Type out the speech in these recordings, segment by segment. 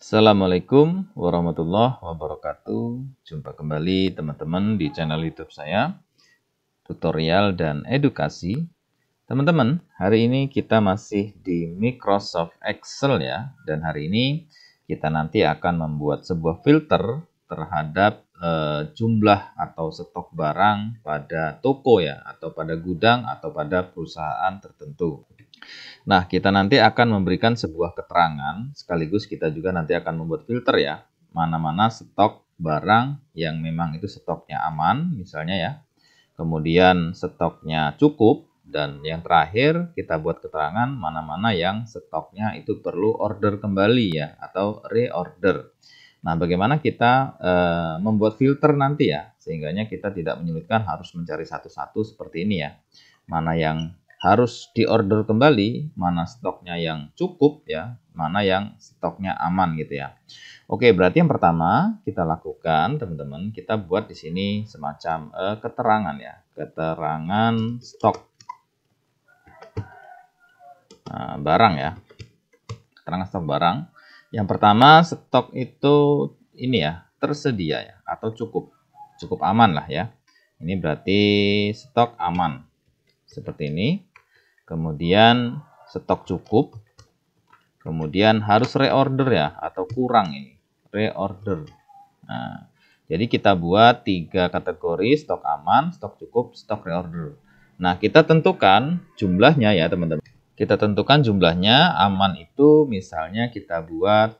Assalamualaikum warahmatullahi wabarakatuh. Jumpa kembali teman-teman di channel YouTube saya, tutorial dan edukasi. Teman-teman, hari ini kita masih di Microsoft Excel ya. Dan hari ini kita nanti akan membuat sebuah filter terhadap jumlah atau stok barang pada toko ya, atau pada gudang atau pada perusahaan tertentu. Nah, kita nanti akan memberikan sebuah keterangan, sekaligus kita juga nanti akan membuat filter ya, mana-mana stok barang yang memang itu stoknya aman, misalnya ya. Kemudian stoknya cukup, dan yang terakhir kita buat keterangan mana-mana yang stoknya itu perlu order kembali ya, atau reorder. Nah, bagaimana kita membuat filter nanti ya, sehingganya kita tidak menyulitkan harus mencari satu-satu seperti ini ya. Mana yang harus diorder kembali, mana stoknya yang cukup ya, mana yang stoknya aman gitu ya. Oke, berarti yang pertama kita lakukan teman-teman, kita buat di sini semacam keterangan ya, keterangan stok barang ya, keterangan stok barang. Yang pertama, stok itu ini ya, tersedia ya, atau cukup aman lah ya. Ini berarti stok aman seperti ini. Kemudian stok cukup, kemudian harus reorder ya, atau kurang ini, reorder. Nah, jadi kita buat 3 kategori, stok aman, stok cukup, stok reorder. Nah, kita tentukan jumlahnya ya teman-teman. Kita tentukan jumlahnya, aman itu misalnya kita buat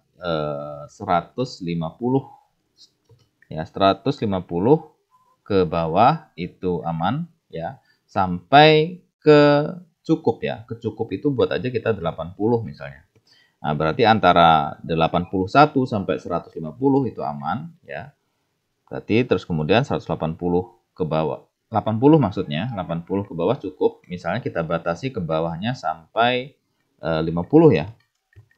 150 ya, 150 ke bawah itu aman ya, sampai ke cukup ya. Kecukup itu buat aja kita 80 misalnya. Nah, berarti antara 81 sampai 150 itu aman ya. Berarti terus kemudian 180 ke bawah. 80 maksudnya, 80 ke bawah cukup. Misalnya kita batasi ke bawahnya sampai 50 ya.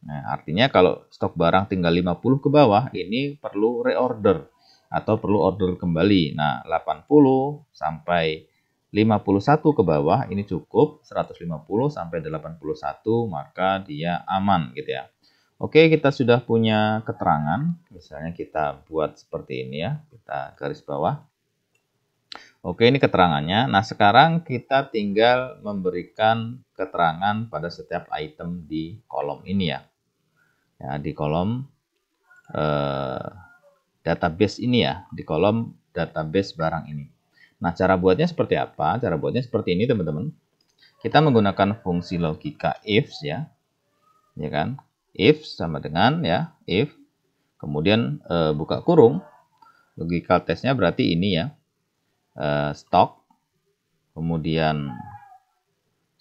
Nah, artinya kalau stok barang tinggal 50 ke bawah, ini perlu reorder atau perlu order kembali. Nah, 80 sampai 51 ke bawah ini cukup, 150 sampai 81 maka dia aman gitu ya. Oke, kita sudah punya keterangan, misalnya kita buat seperti ini ya, kita garis bawah. Oke, ini keterangannya. Nah, sekarang kita tinggal memberikan keterangan pada setiap item di kolom ini ya. Ya, di kolom database ini ya, di kolom database barang ini. Nah, cara buatnya seperti apa? Cara buatnya seperti ini, teman-teman. Kita menggunakan fungsi logika if ya. Ya kan? If sama dengan ya, if. Kemudian buka kurung. Logika tesnya berarti ini ya. Stok. Kemudian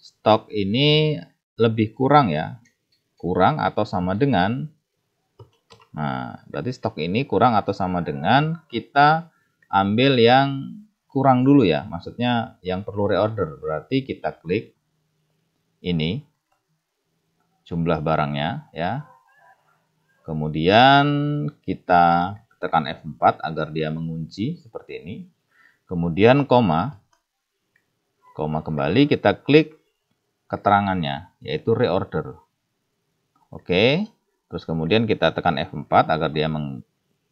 stok ini lebih kurang ya. Kurang atau sama dengan. Nah, berarti stok ini kurang atau sama dengan, kita ambil yang kurang dulu ya, maksudnya yang perlu reorder. Berarti kita klik ini, jumlah barangnya ya. Kemudian kita tekan F4 agar dia mengunci seperti ini. Kemudian koma kembali, kita klik keterangannya, yaitu reorder. Oke, terus kemudian kita tekan F4 agar dia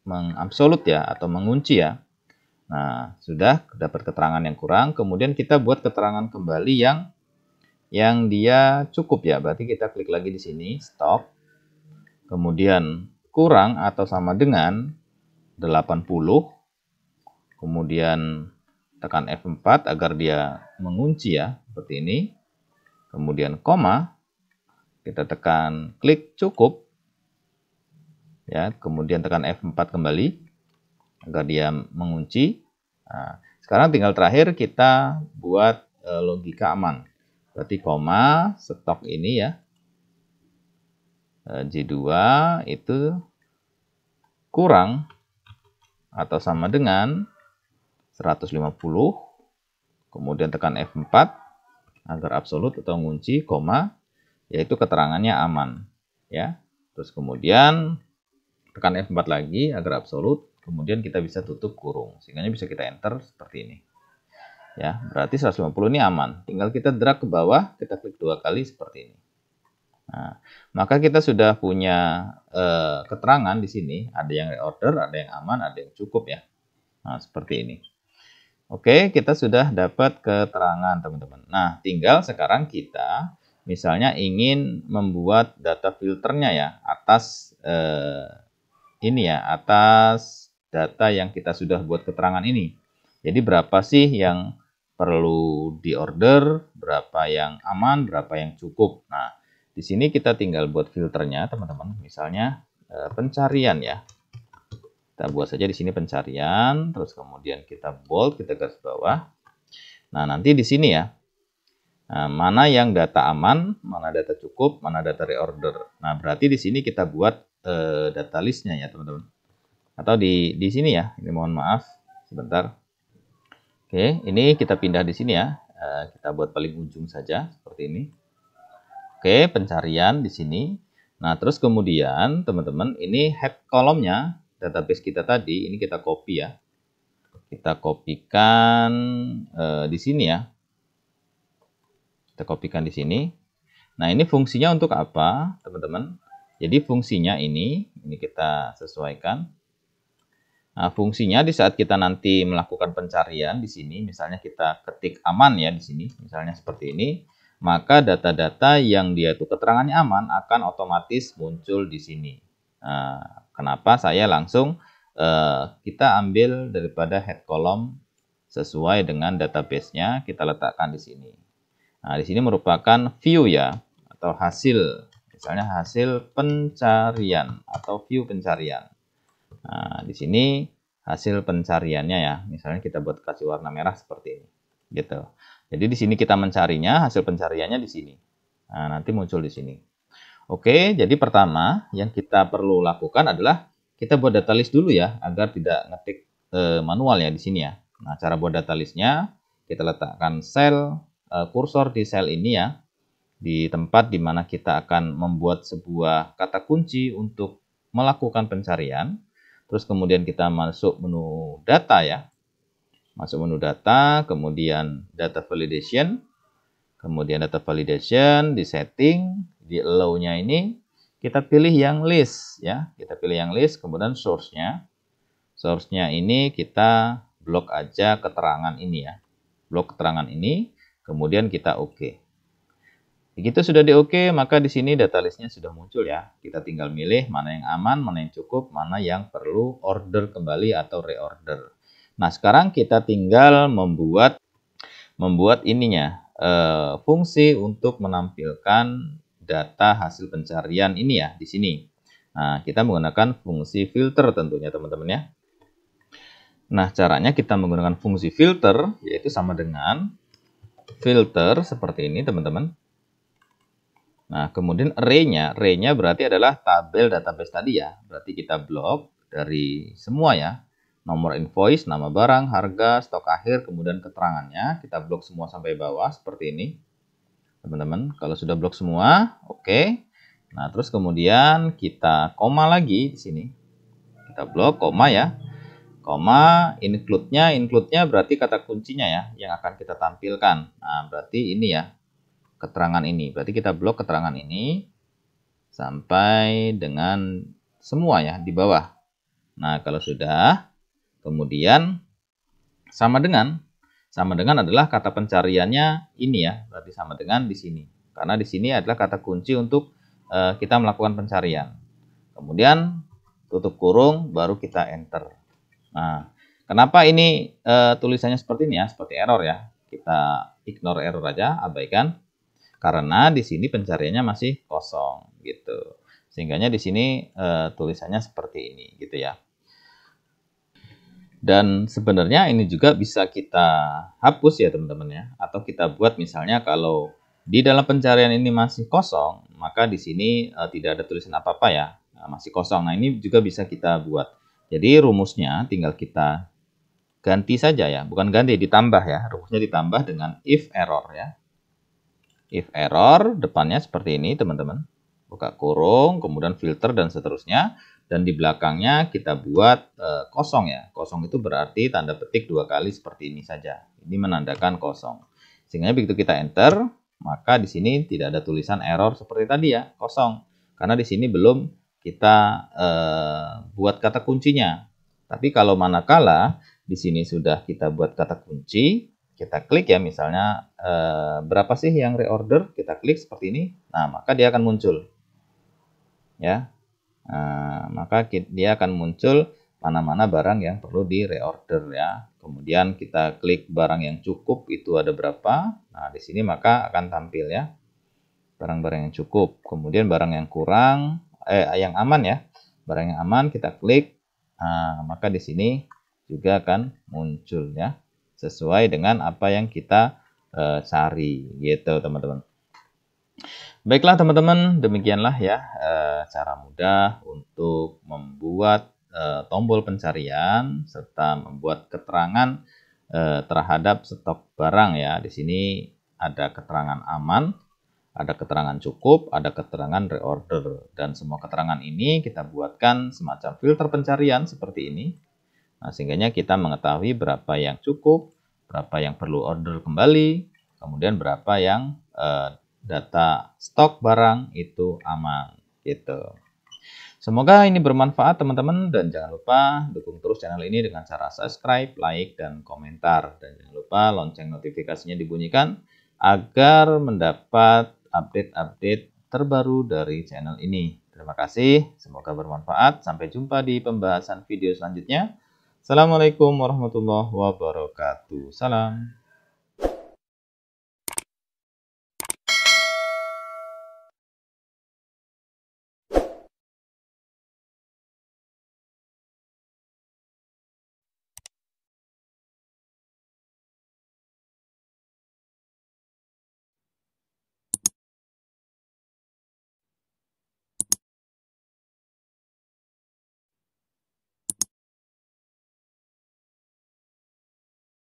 mengabsolut ya, atau mengunci ya. Nah, sudah dapat keterangan yang kurang, kemudian kita buat keterangan kembali yang dia cukup ya. Berarti kita klik lagi di sini, stok. Kemudian kurang atau sama dengan 80. Kemudian tekan F4 agar dia mengunci ya, seperti ini. Kemudian koma, kita tekan klik cukup. Ya, kemudian tekan F4 kembali agar dia mengunci. Nah, sekarang tinggal terakhir kita buat logika aman. Berarti koma, stok ini ya, J2 itu kurang atau sama dengan 150. Kemudian tekan F4 agar absolut atau mengunci, koma, yaitu keterangannya aman. Ya, terus kemudian tekan F4 lagi agar absolut. Kemudian kita bisa tutup kurung, sehingga bisa kita enter seperti ini. Ya, berarti 150 ini aman. Tinggal kita drag ke bawah, kita klik 2 kali seperti ini. Nah, maka kita sudah punya keterangan di sini, ada yang reorder, ada yang aman, ada yang cukup ya. Nah, seperti ini. Oke, kita sudah dapat keterangan teman-teman. Nah, tinggal sekarang kita misalnya ingin membuat data filternya ya atas ini ya, atas data yang kita sudah buat keterangan ini. Jadi berapa sih yang perlu diorder, berapa yang aman, berapa yang cukup. Nah, di sini kita tinggal buat filternya teman-teman. Misalnya pencarian ya. Kita buat saja di sini pencarian, terus kemudian kita bold, kita garis bawah. Nah, nanti di sini ya, mana yang data aman, mana data cukup, mana data reorder. Nah, berarti di sini kita buat data listnya ya teman-teman. Atau di sini ya, ini mohon maaf, sebentar. Oke, ini kita pindah di sini ya, kita buat paling ujung saja, seperti ini. Oke, pencarian di sini. Nah, terus kemudian teman-teman, ini head kolomnya, database kita tadi, ini kita copy ya. Kita kopikan di sini ya. Kita kopikan di sini. Nah, ini fungsinya untuk apa, teman-teman? Jadi fungsinya ini kita sesuaikan. Nah, fungsinya di saat kita nanti melakukan pencarian di sini, misalnya kita ketik aman ya di sini, misalnya seperti ini, maka data-data yang dia itu keterangannya aman akan otomatis muncul di sini. Nah, kenapa saya langsung kita ambil daripada head column sesuai dengan database-nya, kita letakkan di sini. Nah, di sini merupakan view ya, atau hasil, misalnya hasil pencarian atau view pencarian. Nah, di sini hasil pencariannya ya, misalnya kita buat kasih warna merah seperti ini, gitu. Jadi di sini kita mencarinya, hasil pencariannya di sini. Nah, nanti muncul di sini. Oke, jadi pertama yang kita perlu lakukan adalah kita buat data list dulu ya, agar tidak ngetik manual ya di sini ya. Nah, cara buat data listnya, kita letakkan sel, kursor di sel ini ya, di tempat di mana kita akan membuat sebuah kata kunci untuk melakukan pencarian. Terus kemudian kita masuk menu data ya, masuk menu data, kemudian data validation, kemudian data validation di setting, di allow-nya ini kita pilih yang list ya, kita pilih yang list, kemudian source-nya. Source-nya ini kita blok aja keterangan ini ya. Blok keterangan ini, kemudian kita oke. Begitu sudah di oke, maka di sini data list-nya sudah muncul ya. Kita tinggal milih mana yang aman, mana yang cukup, mana yang perlu order kembali atau reorder. Nah, sekarang kita tinggal membuat ininya, fungsi untuk menampilkan data hasil pencarian ini ya, di sini. Nah, kita menggunakan fungsi filter tentunya teman-teman ya. Nah, caranya kita menggunakan fungsi filter, yaitu sama dengan filter seperti ini teman-teman. Nah, kemudian array-nya berarti adalah tabel database tadi ya. Berarti kita blok dari semua ya. Nomor invoice, nama barang, harga, stok akhir, kemudian keterangannya. Kita blok semua sampai bawah seperti ini. Teman-teman, kalau sudah blok semua, oke. Nah, terus kemudian kita koma lagi di sini. Kita blok koma ya. Koma, include-nya berarti kata kuncinya ya yang akan kita tampilkan. Nah, berarti ini ya. Keterangan ini. Berarti kita blok keterangan ini sampai dengan semua ya di bawah. Nah, kalau sudah, kemudian sama dengan adalah kata pencariannya ini ya, berarti sama dengan di sini. Karena di sini adalah kata kunci untuk kita melakukan pencarian. Kemudian tutup kurung, baru kita enter. Nah, kenapa ini tulisannya seperti ini ya, seperti error ya. Kita ignore error aja, abaikan. Karena di sini pencariannya masih kosong gitu. Sehingganya di sini tulisannya seperti ini gitu ya. Dan sebenarnya ini juga bisa kita hapus ya teman-teman ya. Atau kita buat misalnya kalau di dalam pencarian ini masih kosong, maka di sini tidak ada tulisan apa-apa ya. Nah, masih kosong. Nah, ini juga bisa kita buat. Jadi rumusnya tinggal kita ganti saja ya. Bukan ganti, ditambah ya. Rumusnya ditambah dengan if error ya. If error, depannya seperti ini teman-teman. Buka kurung, kemudian filter dan seterusnya. Dan di belakangnya kita buat kosong ya. Kosong itu berarti tanda petik 2 kali seperti ini saja. Ini menandakan kosong. Sehingga begitu kita enter, maka di sini tidak ada tulisan error seperti tadi ya, kosong. Karena di sini belum kita buat kata kuncinya. Tapi kalau manakala di sini sudah kita buat kata kunci, kita klik ya, misalnya berapa sih yang reorder, kita klik seperti ini, nah maka dia akan muncul ya. Nah, maka dia akan muncul mana-mana barang yang perlu di reorder ya. Kemudian kita klik barang yang cukup itu ada berapa. Nah, di sini maka akan tampil ya barang-barang yang cukup. Kemudian barang yang kurang, yang aman ya. Barang yang aman kita klik. Nah, maka di sini juga akan muncul ya sesuai dengan apa yang kita cari gitu teman-teman. Baiklah teman-teman, demikianlah ya cara mudah untuk membuat tombol pencarian serta membuat keterangan terhadap stok barang ya. Di sini ada keterangan aman, ada keterangan cukup, ada keterangan reorder, dan semua keterangan ini kita buatkan semacam filter pencarian seperti ini. Nah, sehingga kita mengetahui berapa yang cukup, berapa yang perlu order kembali, kemudian berapa yang data stok barang itu aman gitu. Semoga ini bermanfaat teman-teman, dan jangan lupa dukung terus channel ini dengan cara subscribe, like, dan komentar. Dan jangan lupa lonceng notifikasinya dibunyikan agar mendapat update-update terbaru dari channel ini. Terima kasih, semoga bermanfaat. Sampai jumpa di pembahasan video selanjutnya. Assalamualaikum warahmatullahi wabarakatuh. Salam.